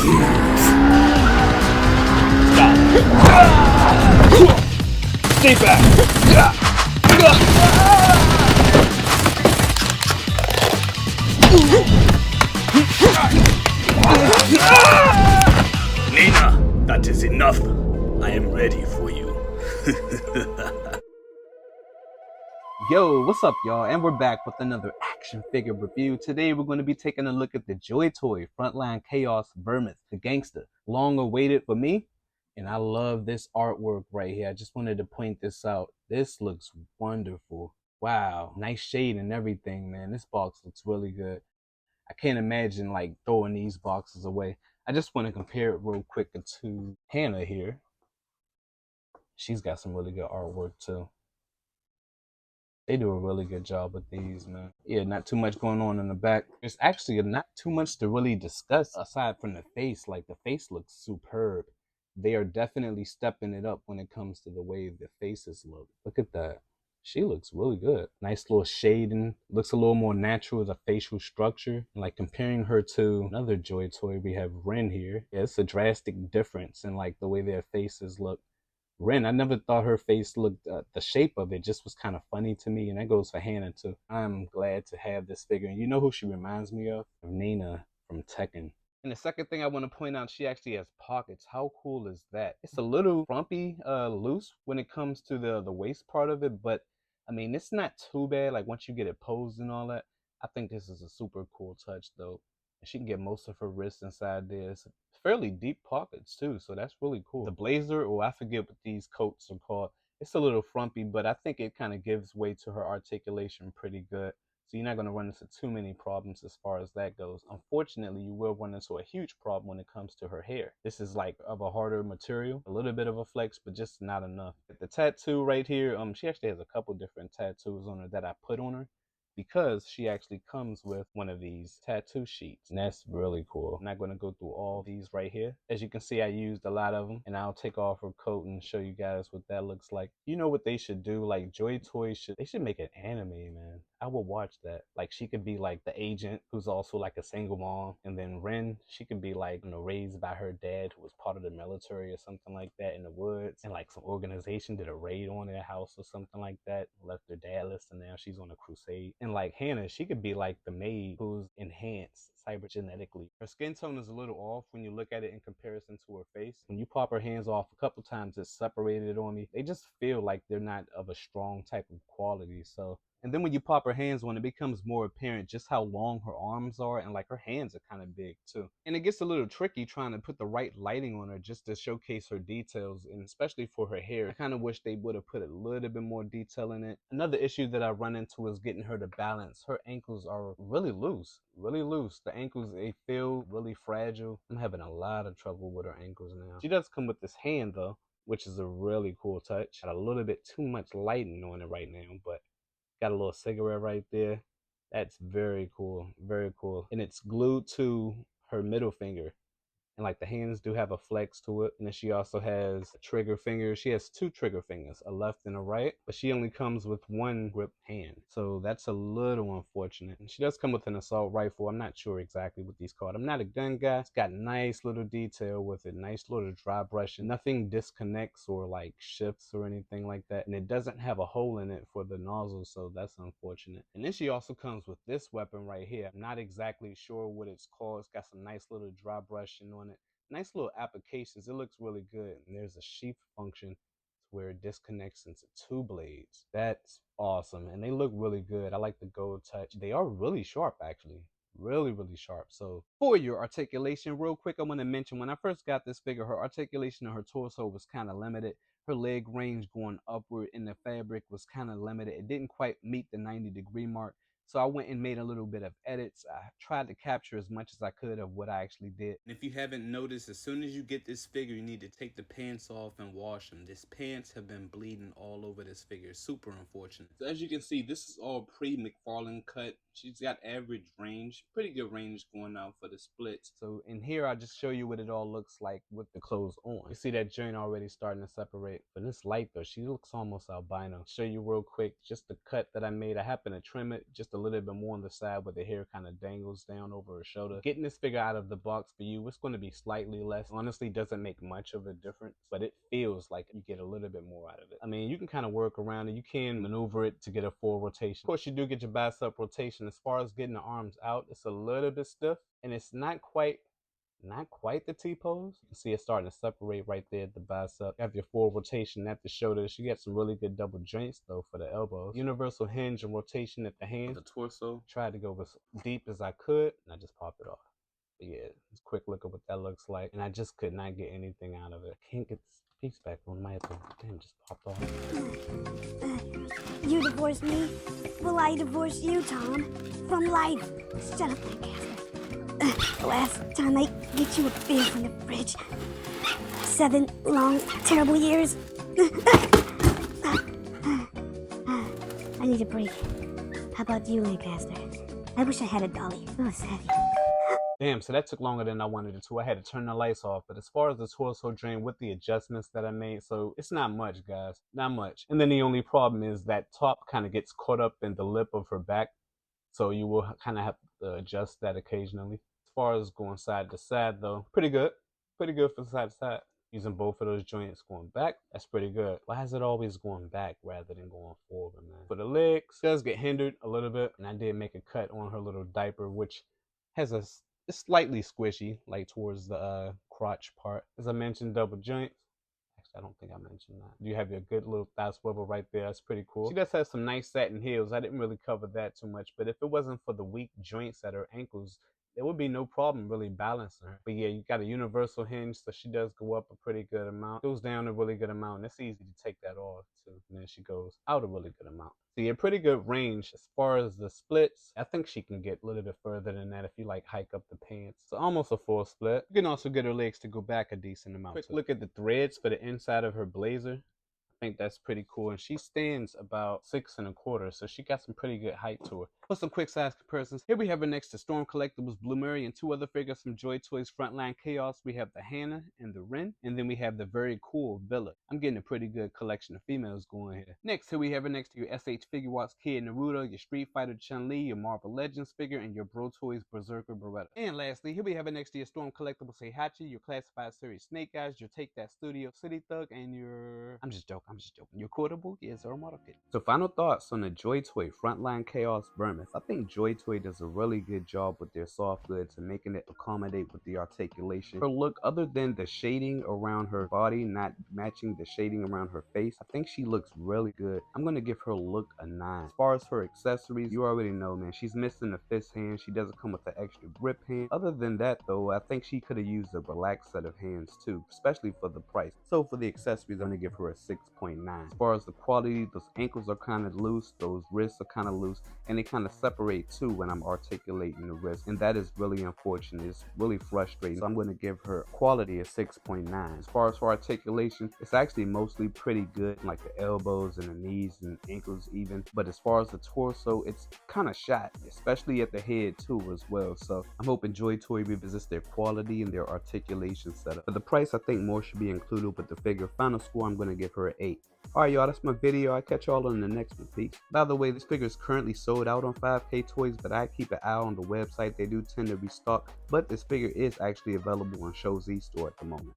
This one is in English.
Stay back! Nina, that is enough. I am ready for you. Yo, what's up, y'all? And we're back with another action figure review. Today, we're going to be taking a look at the JoyToy Frontline Chaos Vermouth, the gangster. Long awaited for me, and I love this artwork right here. I just wanted to point this out. This looks wonderful. Wow, nice shade and everything, man. This box looks really good. I can't imagine like throwing these boxes away. I just want to compare it real quick to Hannah here. She's got some really good artwork too. They do a really good job with these, man. Yeah, not too much going on in the back. There's actually not too much to really discuss aside from the face. Like, the face looks superb. They are definitely stepping it up when it comes to the way the faces look. Look at that. She looks really good. Nice little shading. Looks a little more natural as a facial structure. Like, comparing her to another JoyToy, we have Ren here. Yeah, it's a drastic difference in like the way their faces look. Ren, I never thought her face looked, the shape of it just was kind of funny to me, and that goes for Hannah too. I'm glad to have this figure. And you know who she reminds me of? Nina from Tekken. And the second thing I want to point out, she actually has pockets. How cool is that? It's a little frumpy, loose when it comes to the waist part of it, but I mean, it's not too bad. Like, once you get it posed and all that, I think this is a super cool touch though. And she can get most of her wrists inside there. It's fairly deep pockets too, so that's really cool. The blazer, or I forget what these coats are called. It's a little frumpy, but I think it kind of gives way to her articulation pretty good. So you're not going to run into too many problems as far as that goes. Unfortunately, you will run into a huge problem when it comes to her hair. This is like of a harder material, a little bit of a flex, but just not enough. The tattoo right here, she actually has a couple different tattoos on her that I put on her, because she actually comes with one of these tattoo sheets, and that's really cool. I'm not going to go through all these right here. As you can see, I used a lot of them, and I'll take off her coat and show you guys what that looks like. You know what they should do? Like, JoyToy should make an anime, man. I will watch that. Like, she could be like the agent who's also like a single mom, and then Ren, she could be like, you know, raised by her dad who was part of the military or something like that in the woods, and like some organization did a raid on their house or something like that, left their dadless, and now she's on a crusade. And like Hannah, she could be like the maid who's enhanced cybergenetically. Her skin tone is a little off when you look at it in comparison to her face. When you pop her hands off a couple times, it's separated on me. They just feel like they're not of a strong type of quality. So, and then when you pop her hands on, it becomes more apparent just how long her arms are, and like her hands are kind of big too. And it gets a little tricky trying to put the right lighting on her just to showcase her details, and especially for her hair. I kind of wish they would have put a little bit more detail in it. Another issue that I run into is getting her to balance. Her ankles are really loose, really loose. The ankles, they feel really fragile. I'm having a lot of trouble with her ankles now. She does come with this hand though, which is a really cool touch. Got a little bit too much lighting on it right now, but got a little cigarette right there. That's very cool, very cool. And it's glued to her middle finger. And like the hands do have a flex to it. And then she also has a trigger finger. She has two trigger fingers, a left and a right, but she only comes with one grip hand. So that's a little unfortunate. And she does come with an assault rifle. I'm not sure exactly what these called. I'm not a gun guy. It's got nice little detail with it, nice little dry brushing. Nothing disconnects or like shifts or anything like that. And it doesn't have a hole in it for the nozzle, so that's unfortunate. And then she also comes with this weapon right here. I'm not exactly sure what it's called. It's got some nice little dry brushing on it. Nice little applications. It looks really good. And there's a sheath function where it disconnects into two blades. That's awesome. And they look really good. I like the gold touch. They are really sharp, actually. Really, really sharp. So for your articulation, real quick, I want to mention when I first got this figure, her articulation of her torso was kind of limited. Her leg range going upward in the fabric was kind of limited. It didn't quite meet the 90-degree mark. So I went and made a little bit of edits. I tried to capture as much as I could of what I actually did. And if you haven't noticed, as soon as you get this figure, you need to take the pants off and wash them. These pants have been bleeding all over this figure. Super unfortunate. So as you can see, this is all pre-McFarlane cut. She's got average range, pretty good range going out for the splits. So in here, I just show you what it all looks like with the clothes on. You see that joint already starting to separate. But this light though, she looks almost albino. Show you real quick, just the cut that I made. I happened to trim it just a little bit more on the side where the hair kind of dangles down over her shoulder. Getting this figure out of the box for you, it's going to be slightly less. Honestly, doesn't make much of a difference, but it feels like you get a little bit more out of it. I mean, you can kind of work around it. You can maneuver it to get a full rotation. Of course, you do get your bicep rotation. As far as getting the arms out, it's a little bit stiff, and it's not quite the T-pose. You can see it starting to separate right there at the bicep. You have your full rotation at the shoulders. You get some really good double joints though for the elbows. Universal hinge and rotation at the hands. The torso. Tried to go as deep as I could, and I just popped it off. But yeah, just a quick look at what that looks like, and I just could not get anything out of it. I can't get this piece back on my head. Damn, just popped off. You divorce me? Will I divorce you, Tom? From life. Shut up, Lancaster. The last time I get you a beer from the fridge. 7 long, terrible years. I need a break. How about you, Lancaster? I wish I had a dolly. Oh, it's heavy. Damn, so that took longer than I wanted it to. I had to turn the lights off. But as far as the torso drain with the adjustments that I made, so it's not much, guys. Not much. And then the only problem is that top kind of gets caught up in the lip of her back. So you will kind of have to adjust that occasionally. As far as going side to side, though, pretty good. Pretty good for side to side. Using both of those joints going back, that's pretty good. Why is it always going back rather than going forward, man? For the legs, it does get hindered a little bit. And I did make a cut on her little diaper, which has it's slightly squishy, like towards the crotch part. As I mentioned, double joints. Actually, I don't think I mentioned that. You have your good little thigh swivel right there. That's pretty cool. She does have some nice satin heels. I didn't really cover that too much, but if it wasn't for the weak joints at her ankles, there would be no problem really balancing her. But yeah, you got a universal hinge, so she does go up a pretty good amount. Goes down a really good amount, and it's easy to take that off too. And then she goes out a really good amount. So yeah, pretty good range. As far as the splits, I think she can get a little bit further than that if you like hike up the pants. So almost a full split. You can also get her legs to go back a decent amount. Quick look at the threads for the inside of her blazer. I think that's pretty cool, and she stands about 6 1/4, so she got some pretty good height to her. For some quick size comparisons, here we have her next to Storm Collectibles Blue Murray and 2 other figures from JoyToy's Frontline Chaos. We have the Hannah and the Ren, and then we have the very cool Villa. I'm getting a pretty good collection of females going here. Next, here we have her next to your SH Figure Walks Kid Naruto, your Street Fighter Chun-Li, your Marvel Legends figure, and your Bro Toys Berserker Beretta. And lastly, here we have her next to your Storm Collectibles Heihachi, your Classified Series Snake Eyes, your Take That Studio City Thug, and your... I'm just joking. Your quotable is our model kit. So final thoughts on the JoyToy Frontline Chaos Vermouth. I think JoyToy does a really good job with their soft goods and making it accommodate with the articulation. Her look, other than the shading around her body not matching the shading around her face, I think she looks really good. I'm gonna give her look a 9. As far as her accessories, you already know, man, she's missing the fist hand. She doesn't come with the extra grip hand. Other than that, though, I think she could have used a relaxed set of hands too, especially for the price. So for the accessories, I'm gonna give her a 6.9. As far as the quality, those ankles are kind of loose, those wrists are kind of loose, and they kind of separate too when I'm articulating the wrist, and that is really unfortunate. It's really frustrating. So I'm going to give her quality a 6.9. As far as for articulation, it's actually mostly pretty good, like the elbows and the knees and ankles even, but as far as the torso, it's kind of shot, especially at the head too as well. So I'm hoping JoyToy revisits their quality and their articulation setup. For the price, I think more should be included with the figure. Final score, I'm going to give her an 8. Alright y'all, that's my video. I'll catch y'all on the next one. Peace. By the way, this figure is currently sold out on 5K Toys, but I keep an eye on the website. They do tend to restock, but this figure is actually available on Show Z store at the moment.